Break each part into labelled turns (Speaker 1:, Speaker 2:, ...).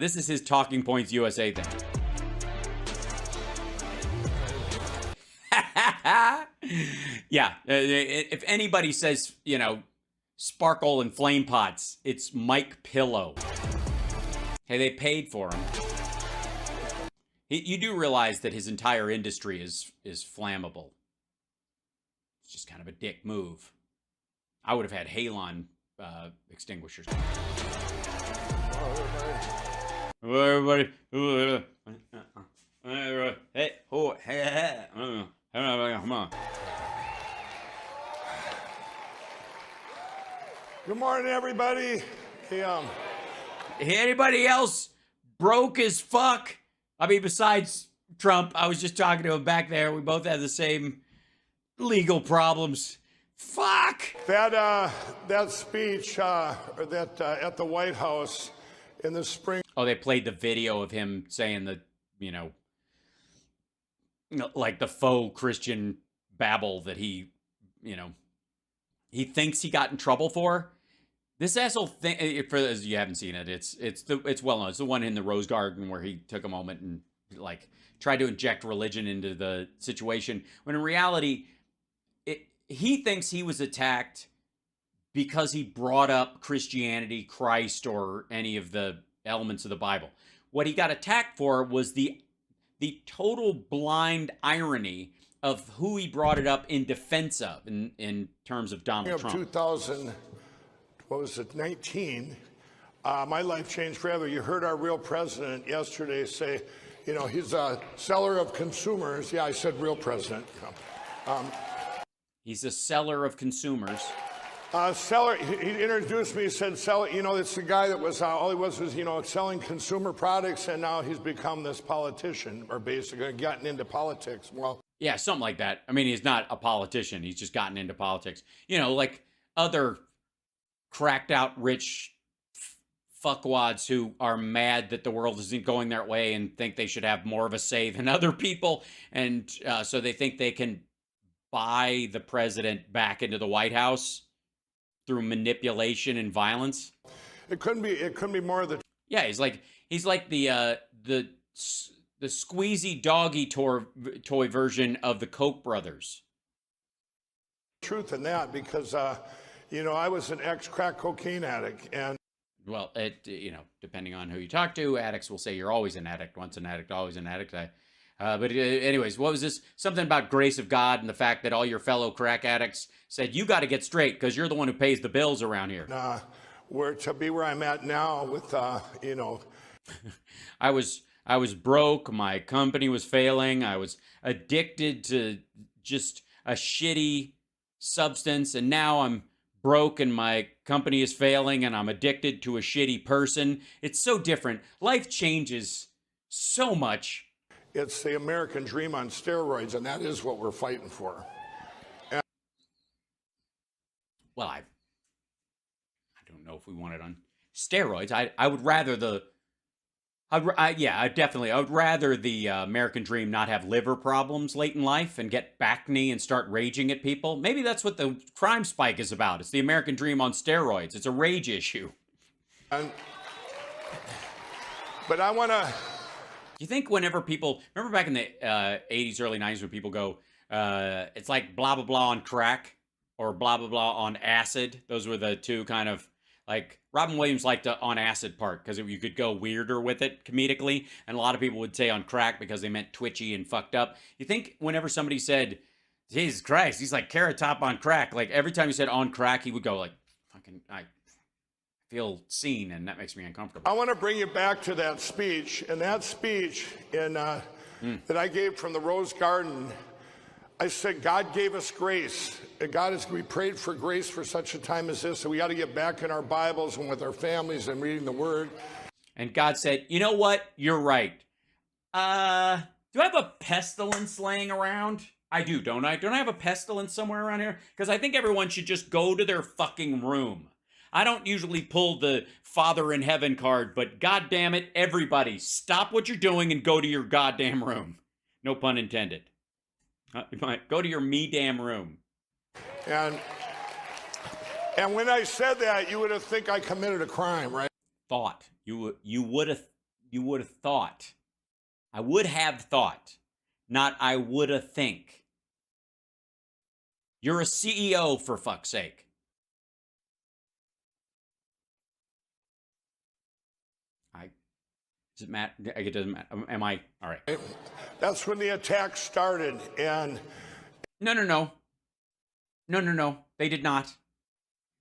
Speaker 1: This is his Talking Points USA thing. Yeah, if anybody says, you know, sparkle and flame pots, it's Mike Pillow. Hey, they paid for him. You do realize that his entire industry is flammable. It's just kind of a dick move. I would have had halon extinguishers. Everybody. Hey, oh, hey, come on.
Speaker 2: Good morning, everybody. Hey,
Speaker 1: Anybody else broke as fuck? I mean, besides Trump, I was just talking to him back there. We both had the same legal problems. Fuck.
Speaker 2: That speech at the White House in the spring.
Speaker 1: Oh, they played the video of him saying the, you know, like the faux Christian babble that he, you know, he thinks he got in trouble for. This asshole thing, for as you haven't seen it, it's well known. It's the one in the Rose Garden where he took a moment and like tried to inject religion into the situation, when in reality, he thinks he was attacked because he brought up Christianity, Christ, or any of the elements of the Bible. What he got attacked for was the total blind irony of who he brought it up in defense of in terms of Donald Trump.
Speaker 2: 2000, what was it, 19, my life changed forever. You heard our real president yesterday say, you know, he's a seller of consumers. Yeah, I said real president.
Speaker 1: He's a seller of consumers.
Speaker 2: Seller, he introduced me, he said, seller, you know, it's the guy that was, all he was, you know, selling consumer products, and now he's become this politician, or basically gotten into politics. Well,
Speaker 1: yeah, something like that. I mean, he's not a politician. He's just gotten into politics. You know, like other cracked out rich fuckwads who are mad that the world isn't going their way and think they should have more of a say than other people. And so they think they can buy the president back into the White House through manipulation and violence.
Speaker 2: It couldn't be more of the.
Speaker 1: Yeah, he's like the squeezy doggy toy version of the Koch brothers.
Speaker 2: Truth in that, because you know, I was an ex-crack cocaine addict, and
Speaker 1: well, you know, depending on who you talk to, addicts will say you're always an addict. Once an addict, always an addict. But anyways, what was this? Something about grace of God and the fact that all your fellow crack addicts said, you got to get straight because you're the one who pays the bills around here.
Speaker 2: Where I'm at now with, you know.
Speaker 1: I was broke. My company was failing. I was addicted to just a shitty substance. And now I'm broke and my company is failing and I'm addicted to a shitty person. It's so different. Life changes so much.
Speaker 2: It's the American dream on steroids, and that is what we're fighting for. And
Speaker 1: well, I don't know if we want it on steroids. I would rather I would rather the American dream not have liver problems late in life and get back knee and start raging at people. Maybe that's what the crime spike is about. It's the American dream on steroids. It's a rage issue.
Speaker 2: But I want to.
Speaker 1: Do you think whenever people, remember back in the 80s, early 90s, when people go, it's like blah, blah, blah on crack or blah, blah, blah on acid. Those were the two kind of, like, Robin Williams liked the on acid part because you could go weirder with it comedically. And a lot of people would say on crack because they meant twitchy and fucked up. You think whenever somebody said, Jesus Christ, he's like Carrot Top on crack, like every time he said on crack, he would go like, fucking, I feel seen, and that makes me uncomfortable.
Speaker 2: I want to bring you back to that speech, and that speech that I gave from the Rose Garden. I said, God gave us grace. We prayed for grace for such a time as this, so we got to get back in our Bibles and with our families and reading the Word.
Speaker 1: And God said, you know what? You're right. Do I have a pestilence laying around? I do, don't I? Don't I have a pestilence somewhere around here? Because I think everyone should just go to their fucking room. I don't usually pull the Father in Heaven card, but God damn it, everybody, stop what you're doing and go to your goddamn room. No pun intended. Go to your me-damn room.
Speaker 2: And when I said that, you would have think I committed a crime, right?
Speaker 1: Thought. You would have you would have thought. I would have thought, not I would have think. You're a CEO, for fuck's sake. Does it matter? It doesn't matter. Am I all right?
Speaker 2: That's when the attack started, and
Speaker 1: No. They did not.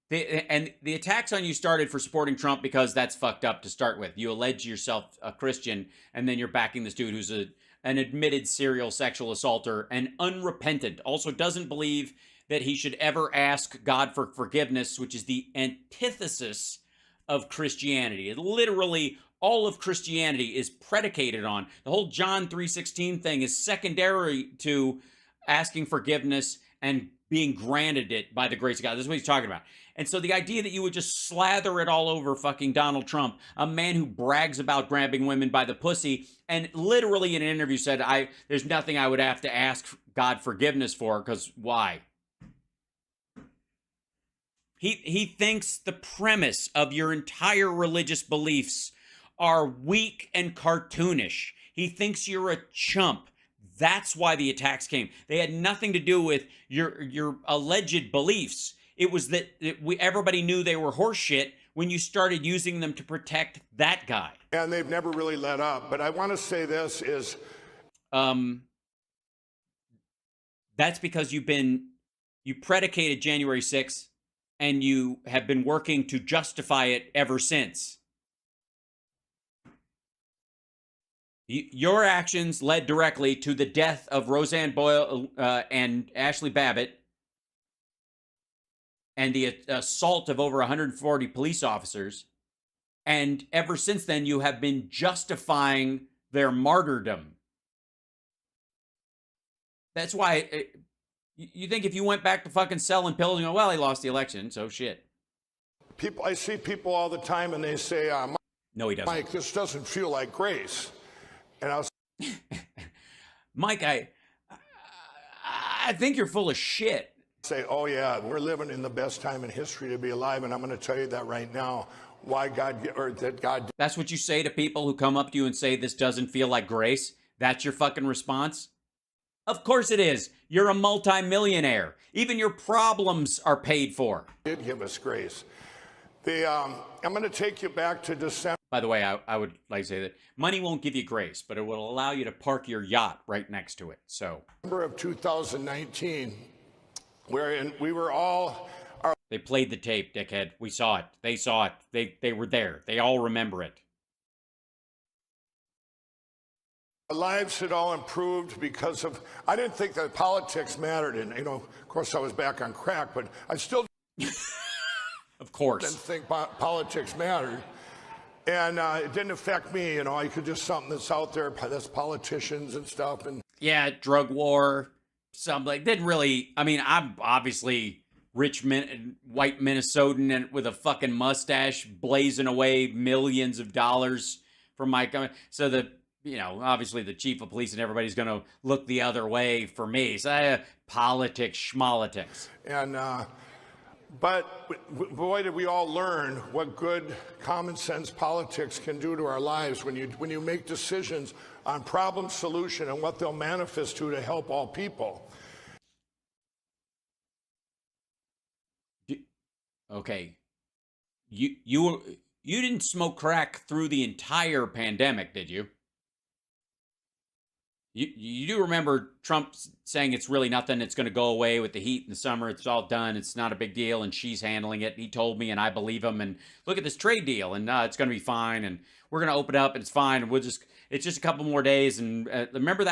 Speaker 1: And the attacks on you started for supporting Trump because that's fucked up to start with. You allege yourself a Christian, and then you're backing this dude who's an admitted serial sexual assaulter and unrepentant. Also doesn't believe that he should ever ask God for forgiveness, which is the antithesis of Christianity. It literally, all of Christianity is predicated on. The whole John 3:16 thing is secondary to asking forgiveness and being granted it by the grace of God. This is what he's talking about. And so the idea that you would just slather it all over fucking Donald Trump, a man who brags about grabbing women by the pussy, and literally in an interview said, there's nothing I would have to ask God forgiveness for, because why? He thinks the premise of your entire religious beliefs are weak and cartoonish. He thinks you're a chump. That's why the attacks came. They had nothing to do with your alleged beliefs. It was that everybody knew they were horseshit when you started using them to protect that guy.
Speaker 2: And they've never really let up. But I want to say this is...
Speaker 1: That's because you predicated January 6th, and you have been working to justify it ever since. Your actions led directly to the death of Roseanne Boyle and Ashley Babbitt, and the assault of over 140 police officers. And ever since then, you have been justifying their martyrdom. That's why you think if you went back to fucking selling pills, you go, well, he lost the election, so shit.
Speaker 2: I see people all the time, and they say,
Speaker 1: no, he doesn't.
Speaker 2: Mike, this doesn't feel like grace. And I'll
Speaker 1: Mike, I think you're full of shit.
Speaker 2: Say, oh yeah, we're living in the best time in history to be alive, and I'm going to tell you that right now. Why God, or that God...
Speaker 1: That's what you say to people who come up to you and say this doesn't feel like grace? That's your fucking response? Of course it is. You're a multimillionaire. Even your problems are paid for.
Speaker 2: Did give us grace. I'm going to take you back to December.
Speaker 1: By the way, I would like to say that money won't give you grace, but it will allow you to park your yacht right next to it. So,
Speaker 2: December of 2019, wherein we were all...
Speaker 1: They played the tape, dickhead. We saw it. They saw it. They were there. They all remember it.
Speaker 2: Our lives had all improved because of... I didn't think that politics mattered. And, of course, I was back on crack, but I still...
Speaker 1: Of course.
Speaker 2: Didn't think politics mattered. And it didn't affect me. I could just something that's out there, that's politicians and stuff. And
Speaker 1: yeah, drug war, something. Didn't really... I mean, I'm obviously... rich white Minnesotan and with a fucking mustache blazing away millions of dollars from my company. So obviously the chief of police and everybody's going to look the other way for me. So politics, schmolitics.
Speaker 2: And, but boy, did we all learn what good common sense politics can do to our lives when you make decisions on problem solution and what they'll manifest to help all people.
Speaker 1: Okay, you didn't smoke crack through the entire pandemic, did you? You do remember Trump saying it's really nothing, it's going to go away with the heat in the summer, it's all done, it's not a big deal, and she's handling it. He told me, and I believe him, and look at this trade deal, and it's going to be fine, and we're going to open up, and it's fine, and it's just a couple more days, and remember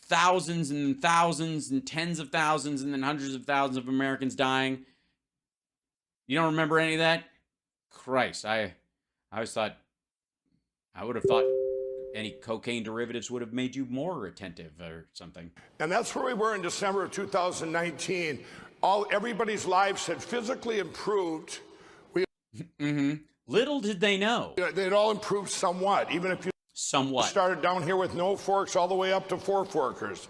Speaker 1: thousands and thousands and tens of thousands and then hundreds of thousands of Americans dying? You don't remember any of that? Christ, I always thought, I would have thought any cocaine derivatives would have made you more attentive or something.
Speaker 2: And that's where we were in December of 2019. Everybody's lives had physically improved.
Speaker 1: Little did they know.
Speaker 2: They'd all improved somewhat, even if you started down here with no forks all the way up to 4 forkers.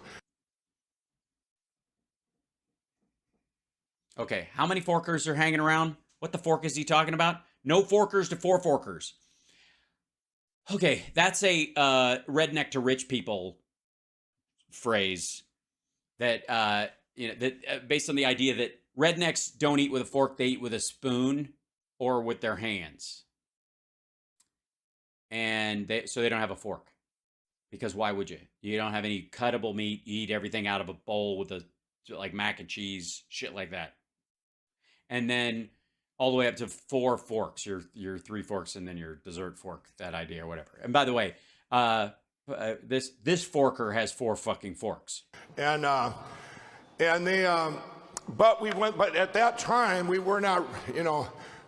Speaker 1: Okay, how many forkers are hanging around? What the fork is he talking about? No forkers to 4 forkers. Okay, that's a redneck to rich people phrase that based on the idea that rednecks don't eat with a fork, they eat with a spoon or with their hands, and so they don't have a fork because why would you? You don't have any cuttable meat. You eat everything out of a bowl with like mac and cheese, shit like that, and then all the way up to 4 forks, your 3 forks, and then your dessert fork, that idea or whatever. And by the way, this forker has 4 fucking forks.
Speaker 2: And they, but at that time we were not,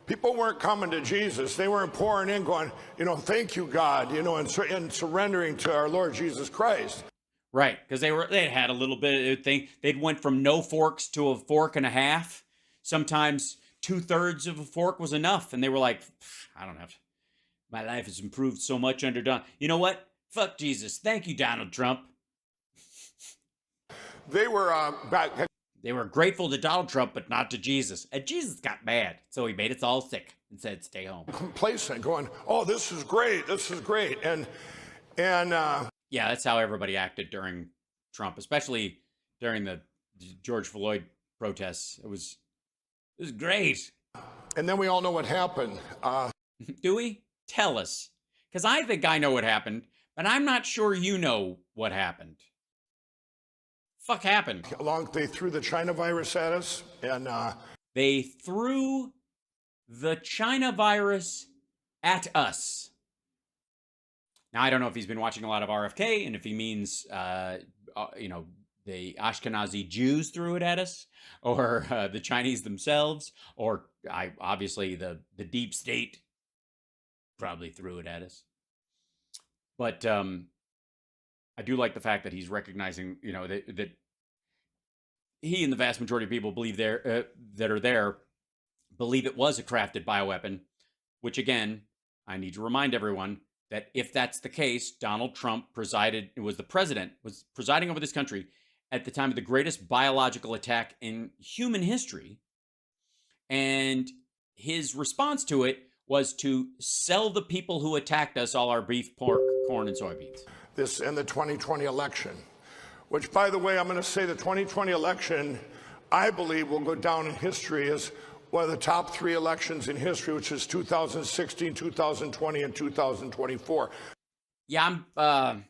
Speaker 2: people weren't coming to Jesus. They weren't pouring in, going, thank you, God, and surrendering to our Lord Jesus Christ.
Speaker 1: Right, because they had a little bit of thing. They'd went from no forks to a fork and a half. Sometimes 2/3 of a fork was enough, and they were like, I don't have to. My life has improved so much under Donald. You know what? Fuck Jesus. Thank you, Donald Trump.
Speaker 2: They were
Speaker 1: They were grateful to Donald Trump, but not to Jesus. And Jesus got mad, so he made us all sick and said, "Stay home."
Speaker 2: Complacent, going, "Oh, this is great. This is great," and
Speaker 1: yeah, that's how everybody acted during Trump, especially during the George Floyd protests. It was great.
Speaker 2: And then we all know what happened.
Speaker 1: Do we? Tell us. Because I think I know what happened, but I'm not sure you know what happened. Fuck happened?
Speaker 2: They threw the China virus at us, and
Speaker 1: they threw the China virus at us. Now, I don't know if he's been watching a lot of RFK, and if he means, the Ashkenazi Jews threw it at us, or the Chinese themselves, or obviously the deep state probably threw it at us. But I do like the fact that he's recognizing, that he and the vast majority of people believe that are there believe it was a crafted bioweapon, which again, I need to remind everyone that if that's the case, Donald Trump was presiding over this country at the time of the greatest biological attack in human history. And his response to it was to sell the people who attacked us all our beef, pork, corn, and soybeans.
Speaker 2: This in the 2020 election, which, by the way, I'm going to say the 2020 election, I believe, will go down in history as one of the top 3 elections in history, which is 2016, 2020, and 2024.
Speaker 1: Yeah, I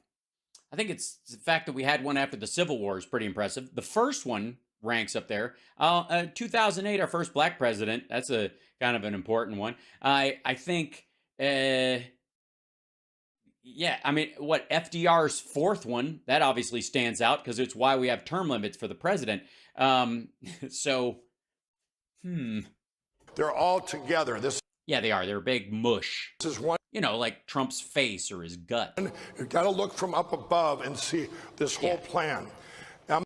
Speaker 1: think it's the fact that we had one after the Civil War is pretty impressive. The first one ranks up there. 2008, our first black president. That's a kind of an important one. I think, FDR's 4th one, that obviously stands out because it's why we have term limits for the president.
Speaker 2: They're all together.
Speaker 1: Yeah, they are. They're a big mush.
Speaker 2: This is one.
Speaker 1: Like Trump's face or his gut.
Speaker 2: You've got to look from up above and see this whole plan.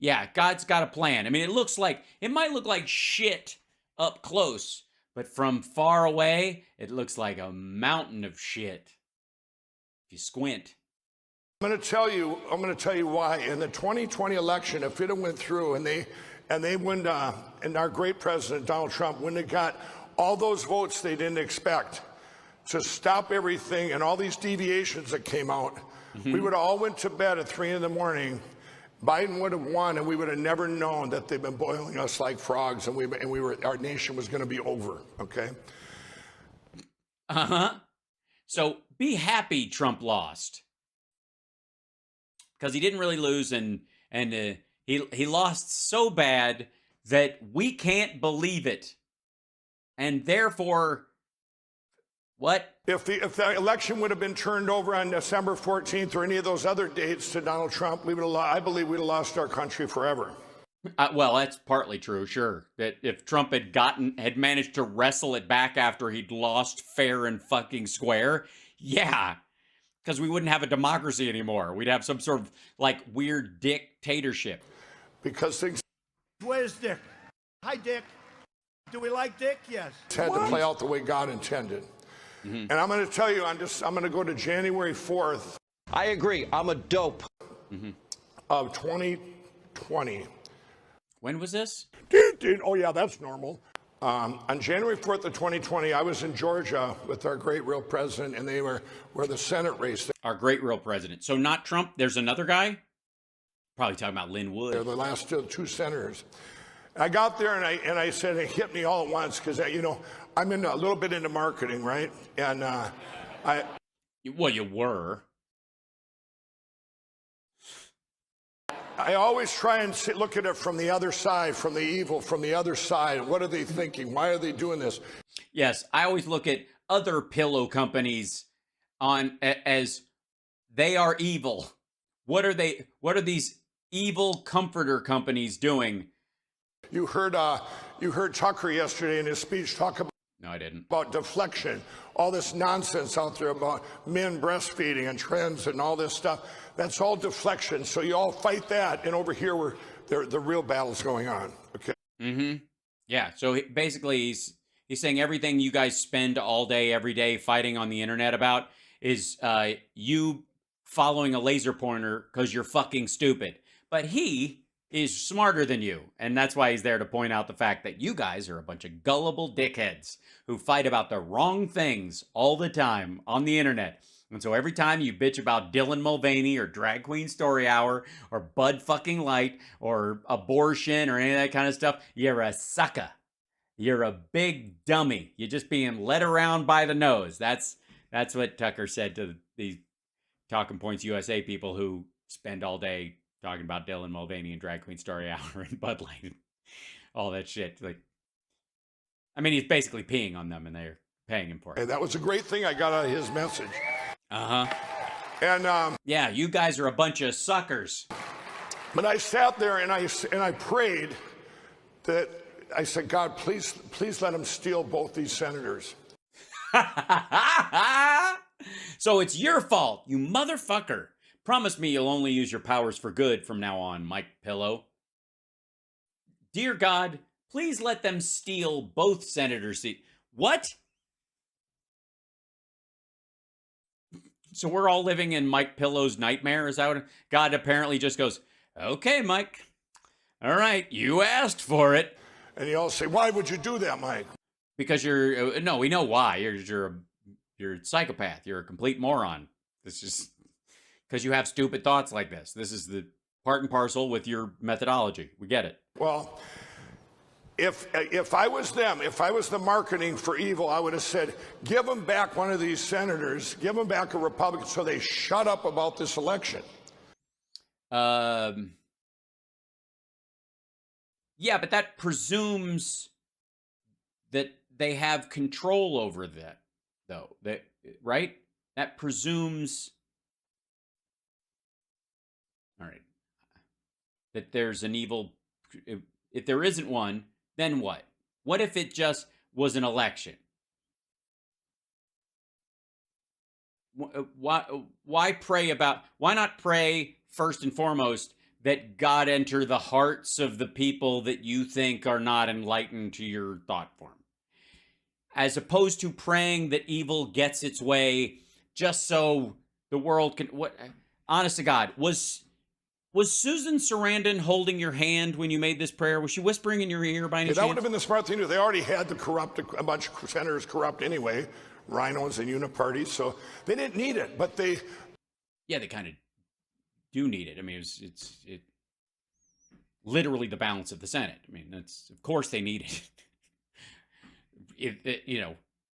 Speaker 1: Yeah, God's got a plan. I mean, it might look like shit up close, but from far away, it looks like a mountain of shit. If you squint.
Speaker 2: I'm going to tell you why. In the 2020 election, if it had went through and they wouldn't, and our great president, Donald Trump, wouldn't have got all those votes they didn't expect to stop everything and all these deviations that came out, we would have all went to bed at 3 a.m. Biden would have won, and we would have never known that they've been boiling us like frogs, and our nation was going to be over. Okay.
Speaker 1: So be happy Trump lost, because he didn't really lose, and he lost so bad that we can't believe it, and therefore, what?
Speaker 2: If the election would have been turned over on December 14th or any of those other dates to Donald Trump, I believe we'd have lost our country forever.
Speaker 1: Well, that's partly true, sure. That if Trump had managed to wrestle it back after he'd lost fair and fucking square, yeah, because we wouldn't have a democracy anymore. We'd have some sort of weird dictatorship.
Speaker 2: Because things.
Speaker 3: Where's Dick? Hi, Dick. Do we like Dick? Yes.
Speaker 2: Had to play out the way God intended. And I'm going to tell you, I'm going to go to January 4th.
Speaker 4: I agree. I'm a dope.
Speaker 2: Of 2020.
Speaker 1: When was this?
Speaker 2: Oh, yeah, that's normal. On January 4th of 2020, I was in Georgia with our great real president, and they were the Senate race.
Speaker 1: Our great real president. So not Trump. There's another guy. Probably talking about Lynn Wood.
Speaker 2: They're the last two senators. I got there and I said it hit me all at once because I'm in a little bit into marketing, right? And
Speaker 1: well, you were.
Speaker 2: I always try and look at it from the other side, from the evil, from the other side. What are they thinking? Why are they doing this?
Speaker 1: Yes, I always look at other pillow companies as they are evil. What are these evil comforter companies doing?
Speaker 2: You heard Tucker yesterday in his speech talk about.
Speaker 1: No, I didn't.
Speaker 2: About deflection, all this nonsense out there about men breastfeeding and trends and all this stuff. That's all deflection. So you all fight that, and over here the real battle's going on. Okay.
Speaker 1: Mm-hmm. Yeah. So basically, he's saying everything you guys spend all day, every day fighting on the internet about is you following a laser pointer because you're fucking stupid. But he is smarter than you, and that's why he's there to point out the fact that you guys are a bunch of gullible dickheads who fight about the wrong things all the time on the internet. And so every time you bitch about Dylan Mulvaney or Drag Queen Story Hour or Bud fucking Light or abortion or any of that kind of stuff, you're a sucker. You're a big dummy. You're just being led around by the nose. That's what Tucker said to these Talking Points USA people who spend all day talking about Dylan Mulvaney and Drag Queen Story Hour and Bud Light and all that shit. Like, I mean, he's basically peeing on them and they're paying him for it.
Speaker 2: And that was a great thing I got out of his message.
Speaker 1: Uh-huh.
Speaker 2: And
Speaker 1: yeah, you guys are a bunch of suckers.
Speaker 2: But I sat there and I prayed that I said, God, please let him steal both these senators.
Speaker 1: So it's your fault, you motherfucker. Promise me you'll only use your powers for good from now on, Mike Pillow. Dear God, please let them steal both senators' seats. What? So we're all living in Mike Pillow's nightmare? Is that what God apparently just goes, okay, Mike. All right, you asked for it.
Speaker 2: And you all say, why would you do that, Mike?
Speaker 1: Because no, we know why. You're a psychopath. You're a complete moron. This is because you have stupid thoughts like this. This is the part and parcel with your methodology. We get it.
Speaker 2: Well, if I was them, if I was the marketing for evil, I would have said, give them back one of these senators, give them back a Republican so they shut up about this election.
Speaker 1: Yeah, but that presumes that they have control over that, though. Right? That presumes... All right. That there's an evil... If there isn't one, then what? What if it just was an election? Why pray about... Why not pray, first and foremost, that God enter the hearts of the people that you think are not enlightened to your thought form? As opposed to praying that evil gets its way just so the world can... What? Honest to God, was Susan Sarandon holding your hand when you made this prayer? Was she whispering in your ear by any chance?
Speaker 2: That would have been the smart thing to do. They already had a bunch of senators corrupt anyway, rhinos and uniparties, so they didn't need it. But they...
Speaker 1: Yeah, they kind of do need it. I mean, it's literally the balance of the Senate. I mean, that's, of course they need it.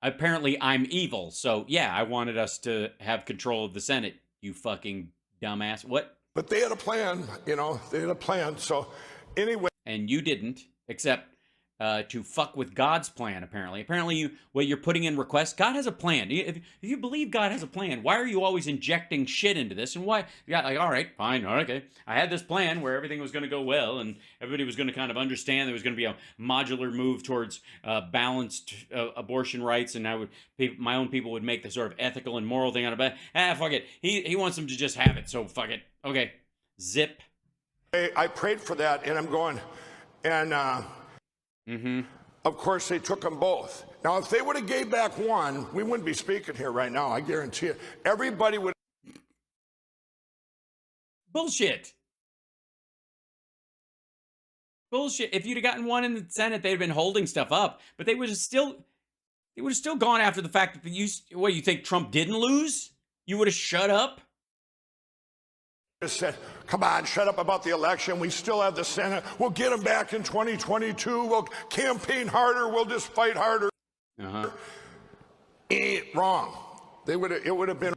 Speaker 1: Apparently I'm evil, so yeah, I wanted us to have control of the Senate, you fucking dumbass. What?
Speaker 2: But they had a plan, they had a plan. So anyway.
Speaker 1: And you didn't, except to fuck with God's plan, apparently. Apparently, you're putting in requests. God has a plan. If you believe God has a plan, why are you always injecting shit into this? And why? Yeah, like, all right, fine, okay. I had this plan where everything was going to go well, and everybody was going to kind of understand there was going to be a modular move towards balanced abortion rights, and my own people would make the sort of ethical and moral thing out of it. Fuck it. He wants them to just have it, so fuck it. Okay, zip.
Speaker 2: I prayed for that, and I'm going, and of course they took them both. Now, if they would have gave back one, we wouldn't be speaking here right now. I guarantee you. Everybody would.
Speaker 1: Bullshit. Bullshit. If you'd have gotten one in the Senate, they'd have been holding stuff up, but they would have still gone after the fact that you think Trump didn't lose? You would have shut up?
Speaker 2: Just said, come on, shut up about the election. We still have the Senate. We'll get them back in 2022. We'll campaign harder. We'll just fight harder. Wrong. It would have been,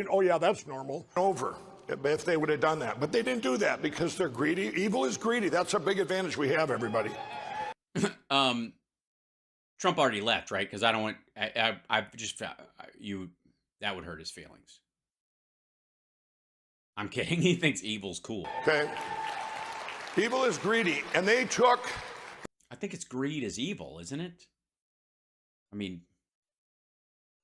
Speaker 2: oh yeah, that's normal. Over if they would have done that. But they didn't do that because they're greedy. Evil is greedy. That's a big advantage we have, everybody.
Speaker 1: Trump already left, right? Because I don't want, I just, that would hurt his feelings. I'm kidding. He thinks evil's cool.
Speaker 2: Okay. Evil is greedy. And they took.
Speaker 1: I think it's greed is evil, isn't it? I mean,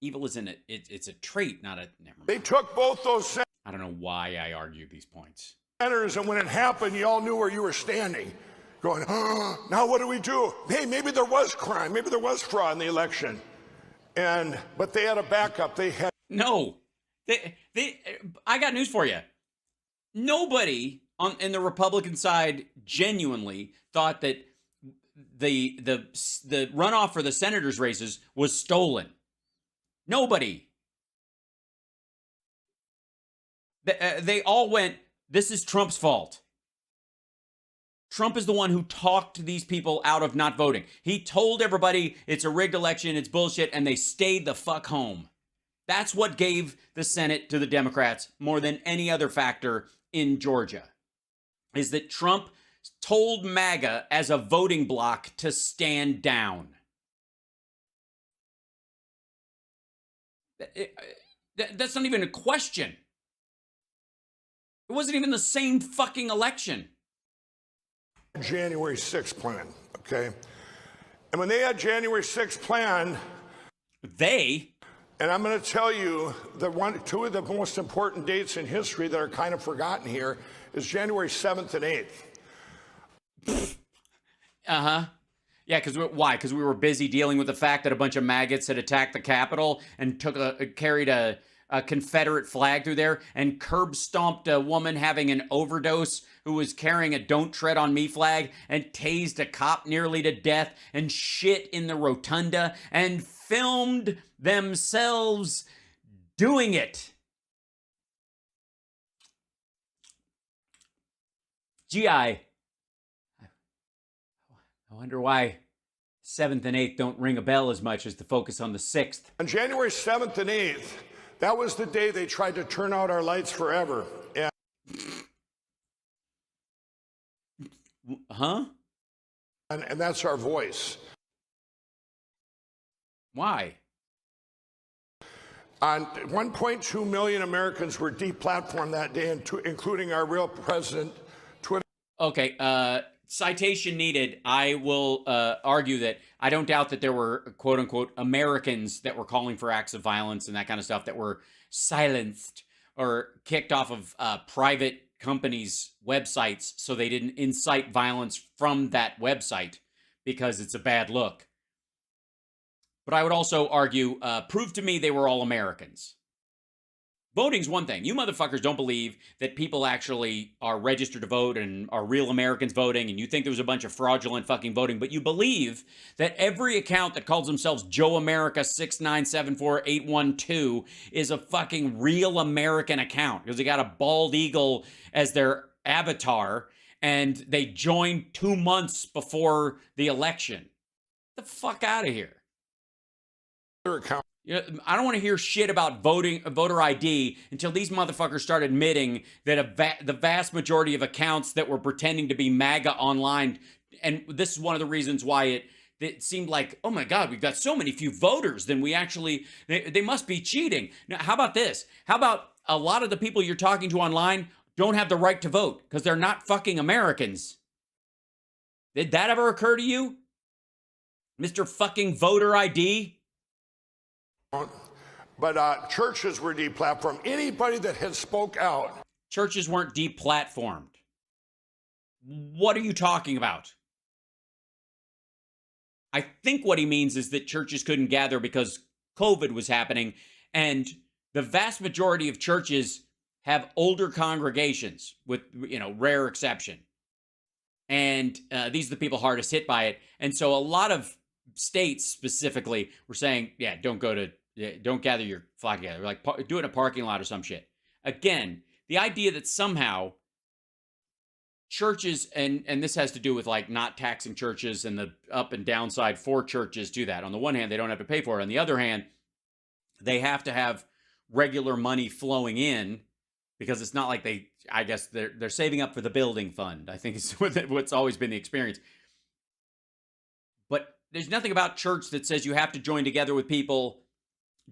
Speaker 1: evil isn't it? It's a trait, not a. Never mind.
Speaker 2: They took both those.
Speaker 1: I don't know why I argue these points.
Speaker 2: Senators, and when it happened, you all knew where you were standing. Going, oh, now what do we do? Hey, maybe there was crime. Maybe there was fraud in the election. But they had a backup. They had.
Speaker 1: No. I got news for you. Nobody in the Republican side genuinely thought that the runoff for the senators' races was stolen. Nobody. They all went, this is Trump's fault. Trump is the one who talked these people out of not voting. He told everybody it's a rigged election, it's bullshit, and they stayed the fuck home. That's what gave the Senate to the Democrats more than any other factor in Georgia, is that Trump told MAGA as a voting bloc to stand down. That's not even a question. It wasn't even the same fucking election.
Speaker 2: January 6th plan, okay? And when they had January 6th plan, and I'm going to tell you two of the most important dates in history that are kind of forgotten here is January 7th and 8th.
Speaker 1: Yeah, why? Because we were busy dealing with the fact that a bunch of maggots had attacked the Capitol and carried a Confederate flag through there and curb stomped a woman having an overdose who was carrying a "Don't Tread on Me" flag and tased a cop nearly to death and shit in the rotunda and filmed themselves doing it. Gee, I wonder why 7th and 8th don't ring a bell as much as the focus on the 6th.
Speaker 2: On January 7th and 8th, that was the day they tried to turn out our lights forever. And that's our voice.
Speaker 1: Why?
Speaker 2: 1.2 million Americans were deplatformed that day, including our real president.
Speaker 1: Okay, citation needed. I will argue that I don't doubt that there were quote unquote Americans that were calling for acts of violence and that kind of stuff that were silenced or kicked off of private companies' websites so they didn't incite violence from that website because it's a bad look. But I would also argue, prove to me they were all Americans. Voting's one thing. You motherfuckers don't believe that people actually are registered to vote and are real Americans voting, and you think there was a bunch of fraudulent fucking voting, but you believe that every account that calls themselves Joe America 6974812 is a fucking real American account because they got a bald eagle as their avatar and they joined 2 months before the election. Get the fuck out of here. I don't want to hear shit about voter ID until these motherfuckers start admitting that the vast majority of accounts that were pretending to be MAGA online, and this is one of the reasons why it seemed like, oh my God, we've got so many few voters, then they must be cheating. Now, how about this? How about a lot of the people you're talking to online don't have the right to vote because they're not fucking Americans? Did that ever occur to you? Mr. fucking voter ID?
Speaker 2: But churches were deplatformed. Anybody that had spoke out.
Speaker 1: Churches weren't deplatformed. What are you talking about? I think what he means is that churches couldn't gather because COVID was happening, and the vast majority of churches have older congregations with, rare exception. And these are the people hardest hit by it. And so a lot of states specifically were saying, yeah, don't gather your flock together. Like do it in a parking lot or some shit. Again, the idea that somehow churches, and this has to do with like not taxing churches and the up and downside for churches to that. On the one hand, they don't have to pay for it. On the other hand, they have to have regular money flowing in because it's not like I guess they're saving up for the building fund. I think is what's always been the experience. But there's nothing about church that says you have to join together with people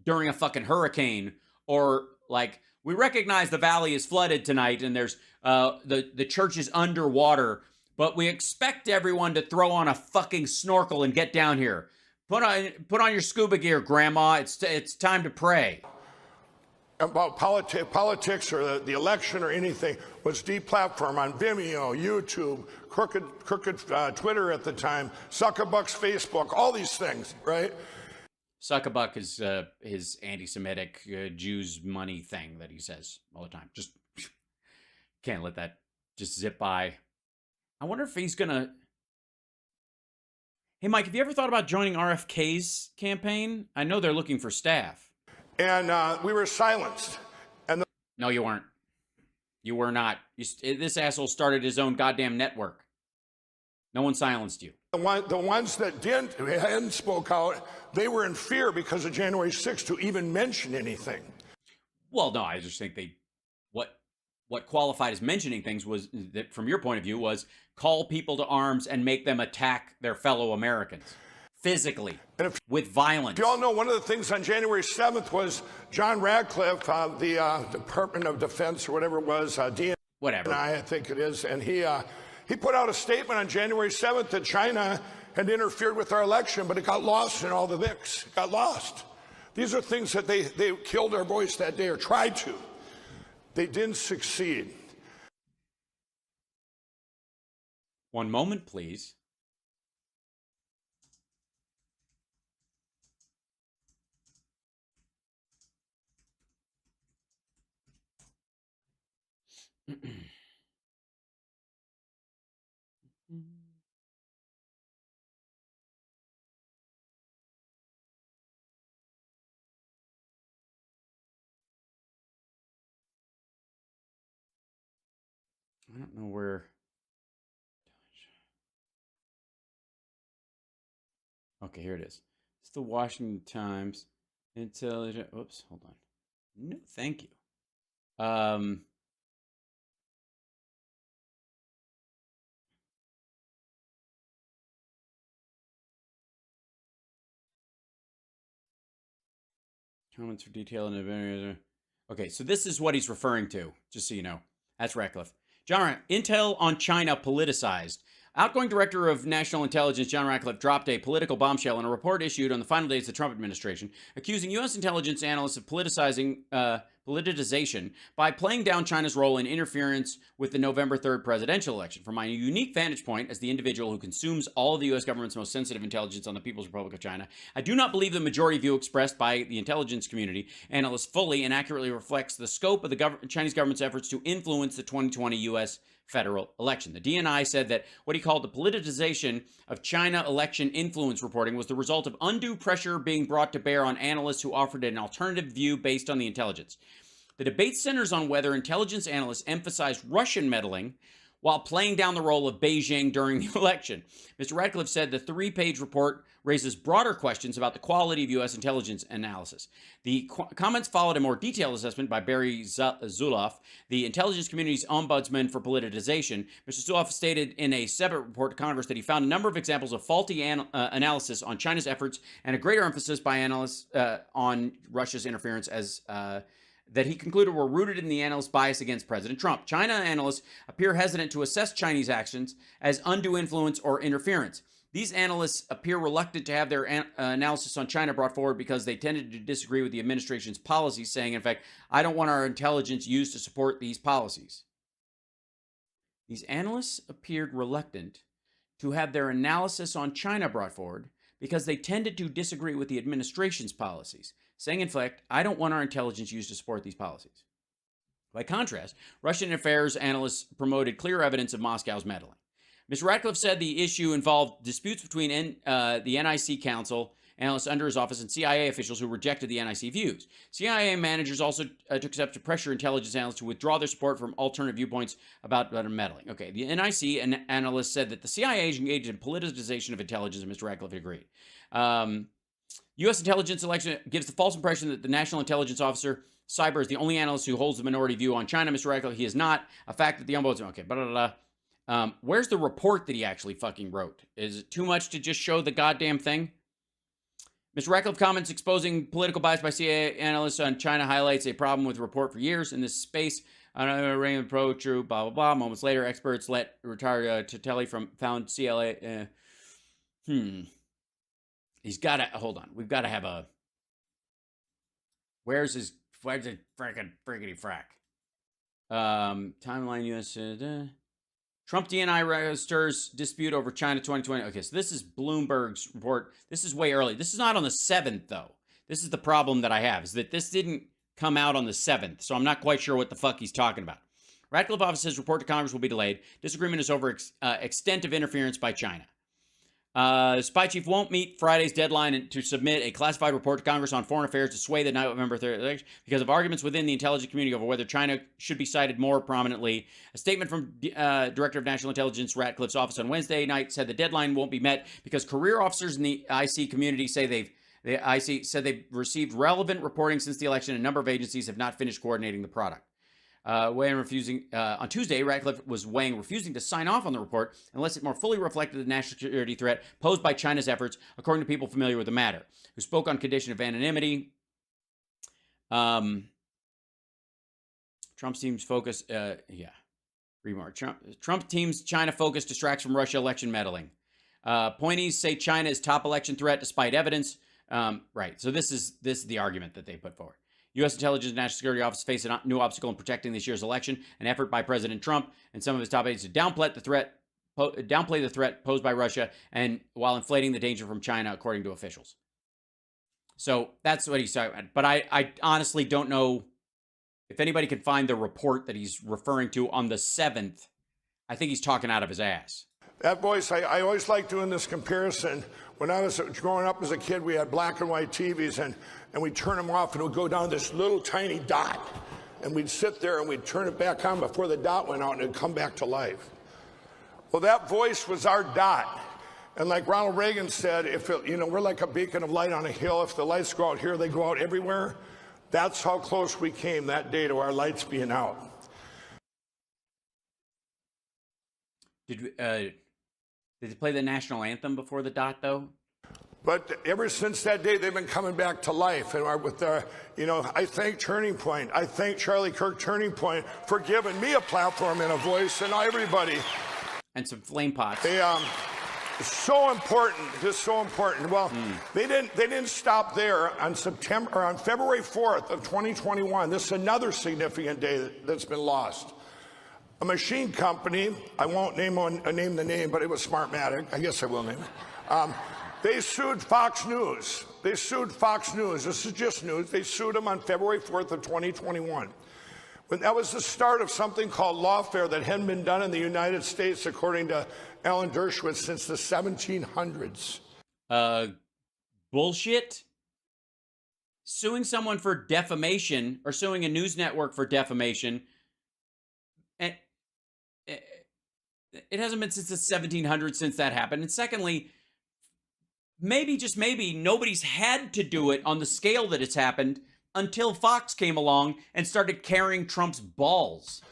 Speaker 1: during a fucking hurricane, or like, we recognize the valley is flooded tonight and there's the church is underwater, but we expect everyone to throw on a fucking snorkel and get down here. Put on your scuba gear, Grandma. It's time to pray.
Speaker 2: About politics or the election or anything was deplatformed on Vimeo, YouTube, crooked Twitter at the time, Suckerbuck's Facebook, all these things, right?
Speaker 1: Suckerbuck is his anti-Semitic Jews money thing that he says all the time. Just can't let that just zip by. I wonder if he's gonna. Hey, Mike, have you ever thought about joining RFK's campaign? I know they're looking for staff.
Speaker 2: And we were silenced.
Speaker 1: No, you weren't. You were not. This asshole started his own goddamn network. No one silenced you.
Speaker 2: The ones that hadn't spoke out, they were in fear because of January 6th to even mention anything.
Speaker 1: Well, no, I just think what qualified as mentioning things was, that from your point of view, was call people to arms and make them attack their fellow Americans physically with violence.
Speaker 2: You all know one of the things on January 7th was John Radcliffe, the Department of Defense or whatever it was,
Speaker 1: whatever,
Speaker 2: I think it is, and he put out a statement on January 7th that China had interfered with our election, but it got lost in all the VIX. It got lost. These are things that they killed our voice that day, or tried to. They didn't succeed.
Speaker 1: One moment, please. I don't know where. Okay, here it is. It's the Washington Times. Intelligent. Oops, hold on. No, thank you. Comments for detail and event. Okay, so this is what he's referring to, just so you know. That's Ratcliffe. John, Intel on China politicized. Outgoing Director of National Intelligence John Ratcliffe dropped a political bombshell in a report issued on the final days of the Trump administration, accusing U.S. intelligence analysts of politicization by playing down China's role in interference with the November 3rd presidential election. From my unique vantage point as the individual who consumes all of the U.S. government's most sensitive intelligence on the People's Republic of China, I do not believe the majority view expressed by the intelligence community analysts fully and accurately reflects the scope of the Chinese government's efforts to influence the 2020 U.S. federal election. The DNI said that what he called the politicization of China election influence reporting was the result of undue pressure being brought to bear on analysts who offered an alternative view based on the intelligence. The debate centers on whether intelligence analysts emphasized Russian meddling while playing down the role of Beijing during the election. Mr. Radcliffe said the 3-page report raises broader questions about the quality of U.S. intelligence analysis. The comments followed a more detailed assessment by Barry Zuloff, the intelligence community's ombudsman for politicization. Mr. Zuloff stated in a separate report to Congress that he found a number of examples of faulty analysis on China's efforts and a greater emphasis by analysts on Russia's interference as that he concluded were rooted in the analysts' bias against President Trump. China analysts appear hesitant to assess Chinese actions as undue influence or interference. These analysts appear reluctant to have their analysis on China brought forward because they tended to disagree with the administration's policies, saying, in fact, I don't want our intelligence used to support these policies. These analysts appeared reluctant to have their analysis on China brought forward because they tended to disagree with the administration's policies, saying, in fact, I don't want our intelligence used to support these policies. By contrast, Russian affairs analysts promoted clear evidence of Moscow's meddling. Mr. Ratcliffe said the issue involved disputes between the NIC counsel, analysts under his office, and CIA officials who rejected the NIC views. CIA managers also took steps to pressure intelligence analysts to withdraw their support from alternative viewpoints about meddling. Okay, the NIC analyst said that the CIA is engaged in politicization of intelligence, and Mr. Ratcliffe agreed. U.S. intelligence election gives the false impression that the National Intelligence Officer, Cyber, is the only analyst who holds the minority view on China. Mr. Ratcliffe, he is not. A fact that the ombudsman... Okay, blah, blah, blah. Where's the report that he actually fucking wrote? Is it too much to just show the goddamn thing? Mr. Ratcliffe comments exposing political bias by CIA analysts on China highlights a problem with the report for years in this space. Another ring of pro true, blah, blah, blah. Moments later, experts let retired Tatelli from found CLA. He's got to, hold on. We've got to have a, where's the friggity frack? Timeline US. Trump DNI stirs dispute over China 2020. Okay, so this is Bloomberg's report. This is way early. This is not on the 7th, though. This is the problem that I have, is that this didn't come out on the 7th, so I'm not quite sure what the fuck he's talking about. Ratcliffe office says report to Congress will be delayed. Disagreement is over extent of interference by China. Spy chief won't meet Friday's deadline to submit a classified report to Congress on foreign affairs to sway the November 3rd election because of arguments within the intelligence community over whether China should be cited more prominently. A statement from Director of National Intelligence Ratcliffe's office on Wednesday night said the deadline won't be met because career officers in the IC community say they've received relevant reporting since the election, and a number of agencies have not finished coordinating the product. On Tuesday, Ratcliffe was weighing refusing to sign off on the report unless it more fully reflected the national security threat posed by China's efforts, according to people familiar with the matter, who spoke on condition of anonymity. Trump's team's focus, remark. Trump team's China focus distracts from Russia election meddling. Appointees say China is top election threat despite evidence. Right. So this is the argument that they put forward. U.S. Intelligence and National Security Office face a new obstacle in protecting this year's election, an effort by President Trump and some of his top aides to downplay the threat posed by Russia, and while inflating the danger from China, according to officials. So that's what he's talking about. But I honestly don't know if anybody can find the report that he's referring to on the 7th. I think he's talking out of his ass.
Speaker 2: That voice, I always like doing this comparison. When I was growing up as a kid, we had black and white TVs, and we'd turn them off, and it would go down this little tiny dot. And we'd sit there, and we'd turn it back on before the dot went out, and it'd come back to life. Well, that voice was our dot. And like Ronald Reagan said, we're like a beacon of light on a hill. If the lights go out here, they go out everywhere. That's how close we came that day to our lights being out.
Speaker 1: Did they play the national anthem before the dot, though?
Speaker 2: But ever since that day, they've been coming back to life. And with their, I thank Turning Point. I thank Charlie Kirk Turning Point for giving me a platform and a voice, and everybody.
Speaker 1: And some flame pots.
Speaker 2: It's so important. Just so important. Well, they didn't stop there. On February 4th of 2021, this is another significant day that's been lost. A machine company, I won't name the name, but it was Smartmatic. I guess I will name it. They sued Fox News. This is just news. They sued them on February 4th of 2021. But that was the start of something called lawfare that hadn't been done in the United States, according to Alan Dershowitz, since the 1700s.
Speaker 1: Bullshit. Suing someone for defamation, or suing a news network for defamation, and it hasn't been since the 1700s since that happened. And secondly, maybe, just maybe, nobody's had to do it on the scale that it's happened until Fox came along and started carrying Trump's balls.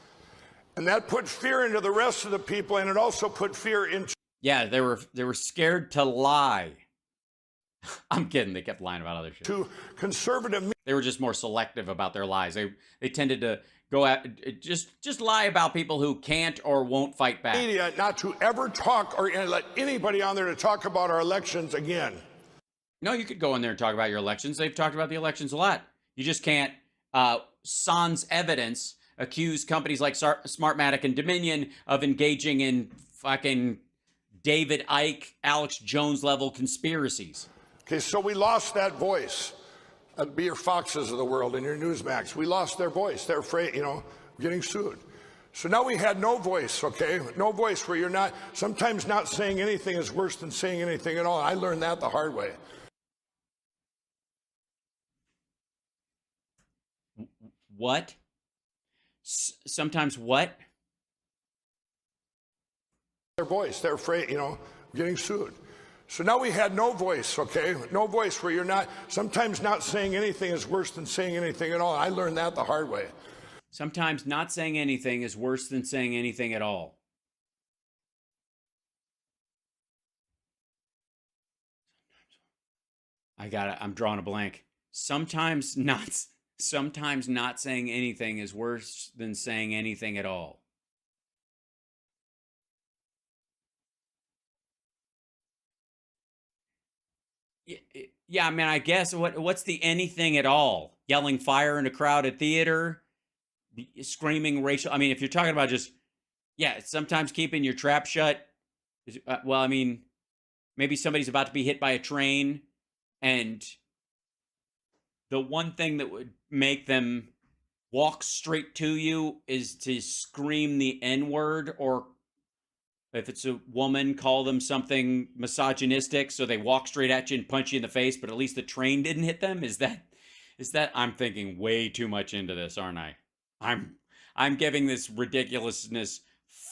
Speaker 2: And that put fear into the rest of the people, and it also put fear into...
Speaker 1: Yeah, they were scared to lie. I'm kidding. They kept lying about other shit.
Speaker 2: To conservative...
Speaker 1: They were just more selective about their lies. They tended to go at just lie about people who can't or won't fight back.
Speaker 2: Media not to ever talk or let anybody on there to talk about our elections again.
Speaker 1: No, you could go in there and talk about your elections. They've talked about the elections a lot. You just can't, sans evidence, accuse companies like Smartmatic and Dominion of engaging in fucking David Icke, Alex Jones level conspiracies.
Speaker 2: Okay, so we lost that voice. Be your Foxes of the world and your Newsmax. We lost their voice. They're afraid, getting sued. So now we had no voice, okay? No voice where you're not, sometimes not saying anything is worse than saying anything at all. I learned that the hard way.
Speaker 1: What? Sometimes what?
Speaker 2: Their voice, they're afraid, getting sued. So now we had no voice, okay? No voice where you're not, sometimes not saying anything is worse than saying anything at all. I learned that the hard way.
Speaker 1: Sometimes not saying anything is worse than saying anything at all. I'm drawing a blank. Sometimes not saying anything is worse than saying anything at all. Yeah, I mean, I guess what's the anything at all? Yelling fire in a crowded theater, screaming racial. I mean, if you're talking about just, yeah, sometimes keeping your trap shut. Well, I mean, maybe somebody's about to be hit by a train, and the one thing that would make them walk straight to you is to scream the N-word, or if it's a woman, call them something misogynistic so they walk straight at you and punch you in the face, but at least the train didn't hit them. Is that I'm thinking way too much into this, aren't I? I'm giving this ridiculousness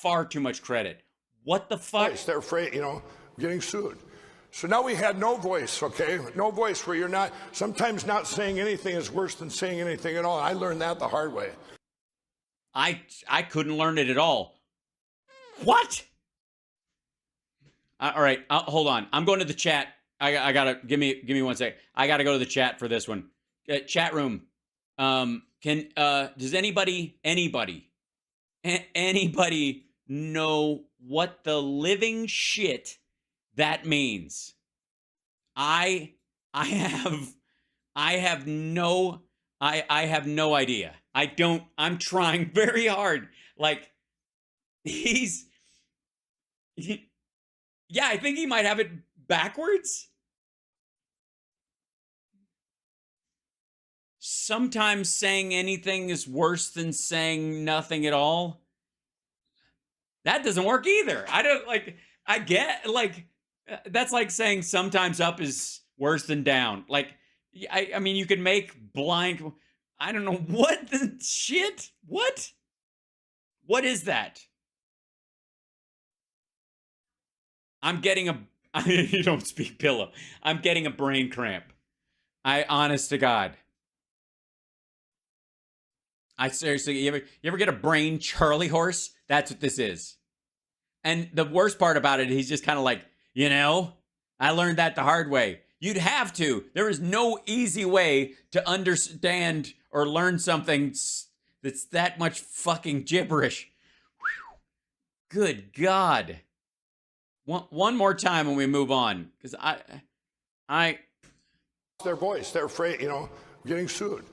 Speaker 1: far too much credit. What the fuck?
Speaker 2: They're afraid, getting sued. So now we had no voice, okay? No voice where you're not, sometimes not saying anything is worse than saying anything at all. I learned that the hard way.
Speaker 1: I couldn't learn it at all. What? All right, hold on. I'm going to the chat. I gotta give me 1 sec. I gotta go to the chat for this one. Chat room. Does anybody know what the living shit that means? I have no idea. I'm trying very hard. Like, yeah, I think he might have it backwards. Sometimes saying anything is worse than saying nothing at all. That doesn't work either. That's like saying sometimes up is worse than down. Like, I mean, you could make blind, I don't know, what the shit? What is that? I'm getting you don't speak pillow. I'm getting a brain cramp. Honest to God. I seriously, you ever get a brain Charlie horse? That's what this is. And the worst part about it, he's just kind of like, I learned that the hard way. You'd have to. There is no easy way to understand or learn something that's that much fucking gibberish. Whew. Good God. One more time when we move on, because
Speaker 2: their voice, they're afraid, getting sued.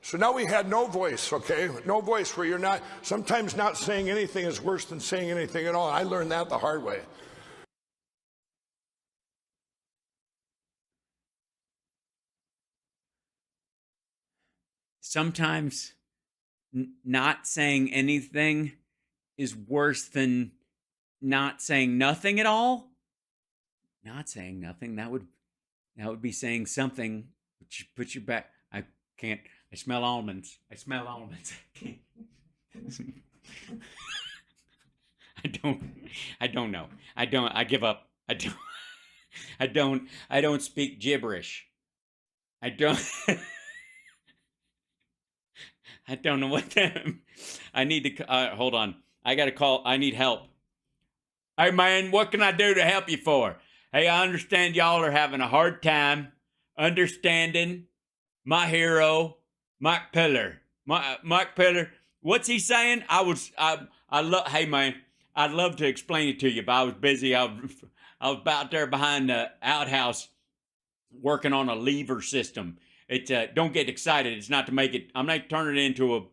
Speaker 2: So now we had no voice, okay? No voice where you're not, sometimes not saying anything is worse than saying anything at all. I learned that the hard way.
Speaker 1: Sometimes not saying anything is worse than not saying nothing at all. Not saying nothing, that would be saying something. Put you back. I can't. I smell almonds. I don't know. I give up. I don't speak gibberish. I don't know what that. I need to hold on. I got to call. I need help. Hey man, what can I do to help you for? Hey, I understand y'all are having a hard time understanding my hero, Mike Pillar. Mike Pillar, what's he saying? Hey man, I'd love to explain it to you, but I was busy. I was out there behind the outhouse working on a lever system. Don't get excited. It's not to make it. I'm not turning it into a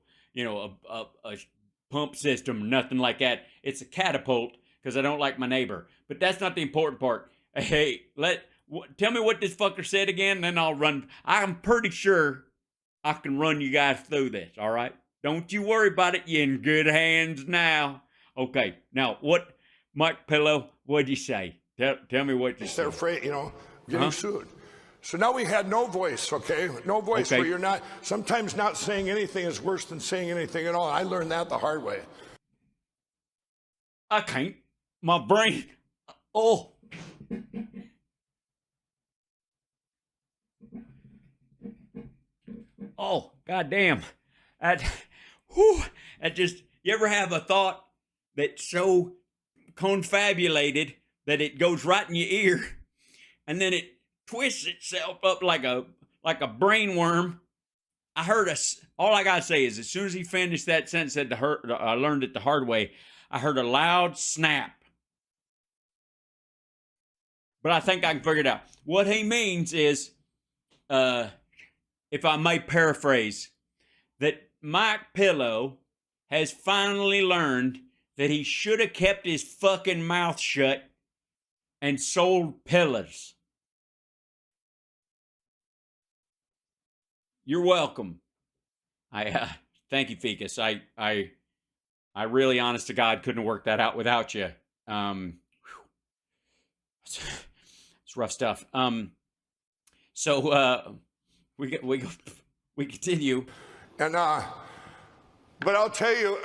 Speaker 1: pump system, nothing like that. It's a catapult because I don't like my neighbor. But that's not the important part. Hey, tell me what this fucker said again, and then I'll run. I'm pretty sure I can run you guys through this. All right. Don't you worry about it. You're in good hands now. Okay, now what, Mike Pillow, what'd you say? Tell me what you said.
Speaker 2: They're afraid, getting sued. So now we had no voice, okay? No voice where you're not, sometimes not saying anything is worse than saying anything at all. I learned that the hard way.
Speaker 1: I can't. My brain. Oh. Oh, goddamn. That just, you ever have a thought that's so confabulated that it goes right in your ear and then it twists itself up like a brain worm? I heard all I gotta say is as soon as he finished that sentence, I learned it the hard way, I heard a loud snap. But I think I can figure it out. What he means is, if I may paraphrase, that Mike Pillow has finally learned that he should have kept his fucking mouth shut and sold pillows. You're welcome. Thank you, Ficus. I really, honest to God, couldn't have worked that out without you. It's rough stuff. So we continue.
Speaker 2: And but I'll tell you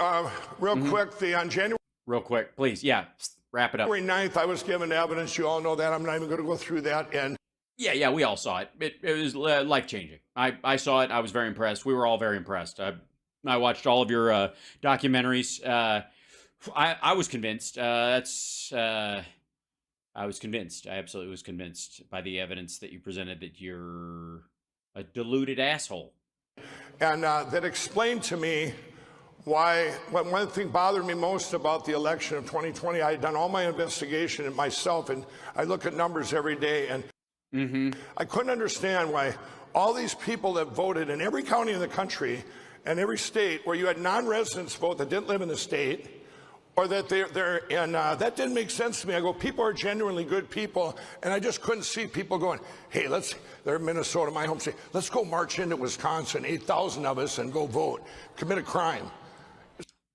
Speaker 2: real quick, on January.
Speaker 1: Real quick, please. Yeah, wrap it up.
Speaker 2: January 9th, I was given evidence. You all know that. I'm not even going to go through that. And
Speaker 1: yeah, we all saw it. It was life-changing. I saw it. I was very impressed. We were all very impressed. I watched all of your documentaries. I was convinced. I was convinced. I absolutely was convinced by the evidence that you presented that you're a deluded asshole.
Speaker 2: And that explained to me why, one thing bothered me most about the election of 2020, I had done all my investigation myself, and I look at numbers every day, and I couldn't understand why all these people that voted in every county in the country and every state where you had non-residents vote that didn't live in the state, or that that didn't make sense to me. I go, people are genuinely good people, and I just couldn't see people going, hey, they're in Minnesota, my home state, let's go march into Wisconsin, 8,000 of us, and go vote, commit a crime.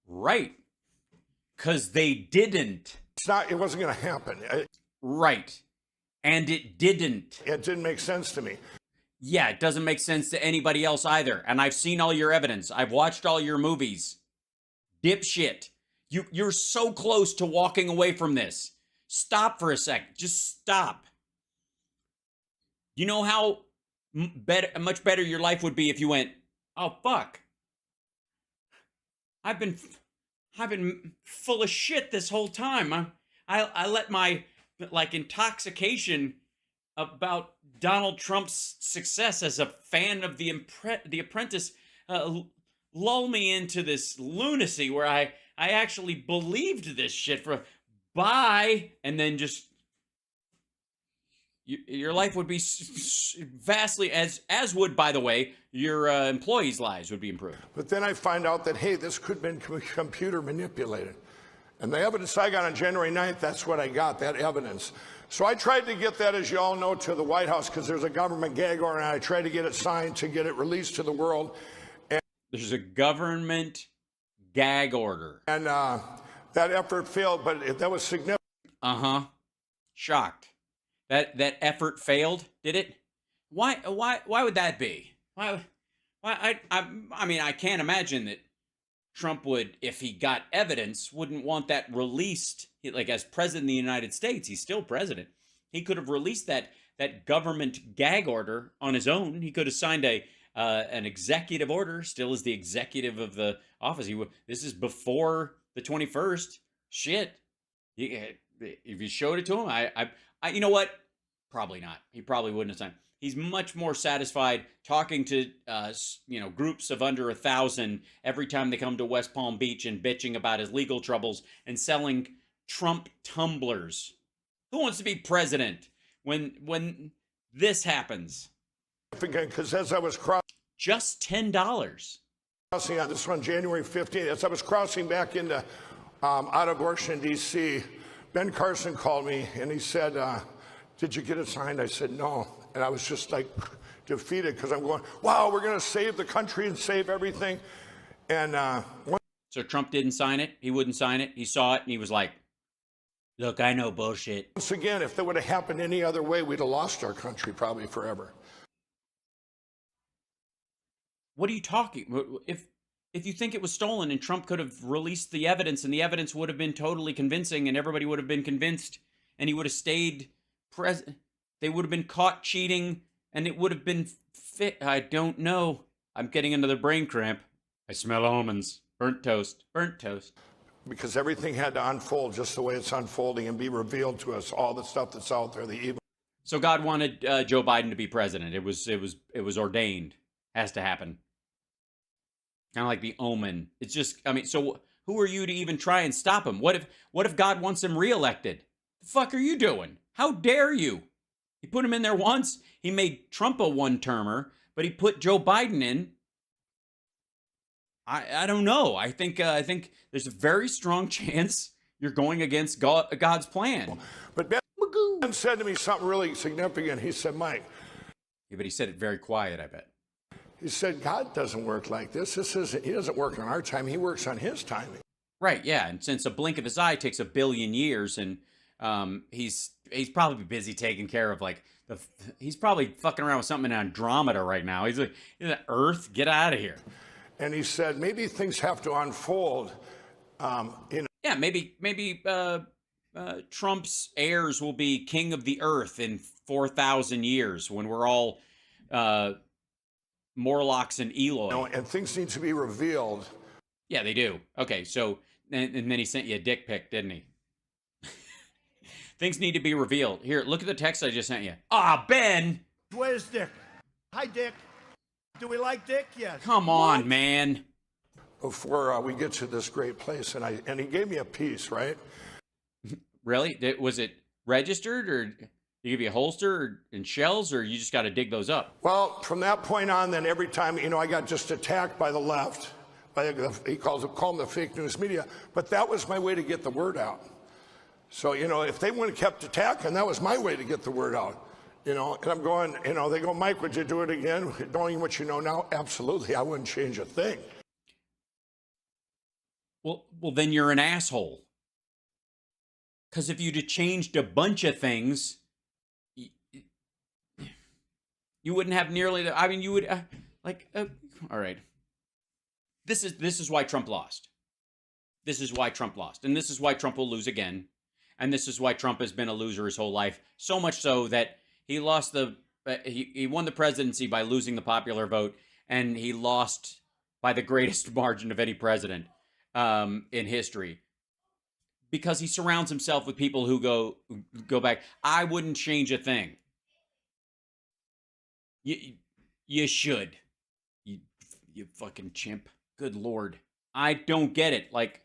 Speaker 1: Right, because they didn't.
Speaker 2: It wasn't going to happen.
Speaker 1: Right, and it didn't.
Speaker 2: It didn't make sense to me.
Speaker 1: Yeah, it doesn't make sense to anybody else either, and I've seen all your evidence. I've watched all your movies. Dipshit. You're so close to walking away from this. Stop for a second. Just stop. You know how much better your life would be if you went, oh, fuck. I've been full of shit this whole time. I let my, intoxication about Donald Trump's success as a fan of The Apprentice lull me into this lunacy where I actually believed this shit and then just your life would be vastly, as would, by the way, your employees' lives would be improved.
Speaker 2: But then I find out that, hey, this could have been computer manipulated. And the evidence I got on January 9th, that's what I got, that evidence. So I tried to get that, as you all know, to the White House because there's a government gag order, and I tried to get it signed to get it released to the world.
Speaker 1: There's a government gag order. And
Speaker 2: that effort failed, but that was significant.
Speaker 1: Shocked. That effort failed, did it? Why would that be? Why I mean, I can't imagine that Trump would, if he got evidence, wouldn't want that released. Like, as president of the United States, he's still president. He could have released that government gag order on his own. He could have signed an executive order, still as the executive of the office. This is before the 21st. Shit. If you showed it to him, I you know what? Probably not. He probably wouldn't have signed. He's much more satisfied talking to groups of under 1,000 every time they come to West Palm Beach and bitching about his legal troubles and selling Trump tumblers. Who wants to be president when this happens?
Speaker 2: Because as I was
Speaker 1: just $10.
Speaker 2: Crossing on this one, January 15th, as I was crossing back into out of Washington, D.C., Ben Carson called me and he said, did you get it signed? I said, no. And I was just like defeated because I'm going, wow, we're going to save the country and save everything. And
Speaker 1: So Trump didn't sign it. He wouldn't sign it. He saw it and he was like, look, I know bullshit.
Speaker 2: once again, if that would have happened any other way, we'd have lost our country probably forever.
Speaker 1: What are you talking? If you think it was stolen and Trump could have released the evidence and the evidence would have been totally convincing and everybody would have been convinced and he would have stayed president, they would have been caught cheating and it would have been fit. I don't know. I'm getting another brain cramp. I smell almonds. Burnt toast. Burnt toast.
Speaker 2: Because everything had to unfold just the way it's unfolding and be revealed to us, all the stuff that's out there, the evil.
Speaker 1: So God wanted Joe Biden to be president. It was ordained. Has to happen. Kind of like the omen. It's just, I mean, so who are you to even try and stop him? What if God wants him reelected? The fuck are you doing? How dare you? He put him in there once. He made Trump a one-termer, but he put Joe Biden in. I don't know. I think there's a very strong chance you're going against God's plan.
Speaker 2: But Ben said to me something really significant. He said, Mike.
Speaker 1: Yeah, but he said it very quiet, I bet.
Speaker 2: He said, God doesn't work like this. He doesn't work on our time. He works on his timing.
Speaker 1: Right, yeah. And since a blink of his eye takes 1 billion years, and he's probably busy taking care of like he's probably fucking around with something in Andromeda right now. He's like, Earth, get out of here.
Speaker 2: And he said, maybe things have to unfold.
Speaker 1: Yeah, maybe Trump's heirs will be king of the earth in 4,000 years when we're all Morlocks and Eloy.
Speaker 2: And things need to be revealed.
Speaker 1: Yeah, they do. Okay, so and then he sent you a dick pic, didn't he? Things need to be revealed. Here, look at the text I just sent you. Ah, Ben.
Speaker 3: Where's Dick? Hi, Dick. Do we like Dick? Yes.
Speaker 1: Come on, man.
Speaker 2: Before we get to this great place, and he gave me a piece, right?
Speaker 1: Really? Was it registered, or did he give you a holster and shells, or you just got to dig those up?
Speaker 2: Well, from that point on, then every time, I got just attacked by the left. He call them the fake news media. But that was my way to get the word out. So, if they wouldn't have kept attacking, that was my way to get the word out. And I'm going, they go, Mike, would you do it again? Knowing what you know now? Absolutely. I wouldn't change a thing.
Speaker 1: Well, then you're an asshole. Because if you'd have changed a bunch of things, you wouldn't have nearly the, I mean, you would, all right. This is why Trump lost. This is why Trump lost. And this is why Trump will lose again. And this is why Trump has been a loser his whole life. So much so that he lost he won the presidency by losing the popular vote, and he lost by the greatest margin of any president in history, because he surrounds himself with people who go back. I wouldn't change a thing. You should. You fucking chimp. Good Lord. I don't get it. Like,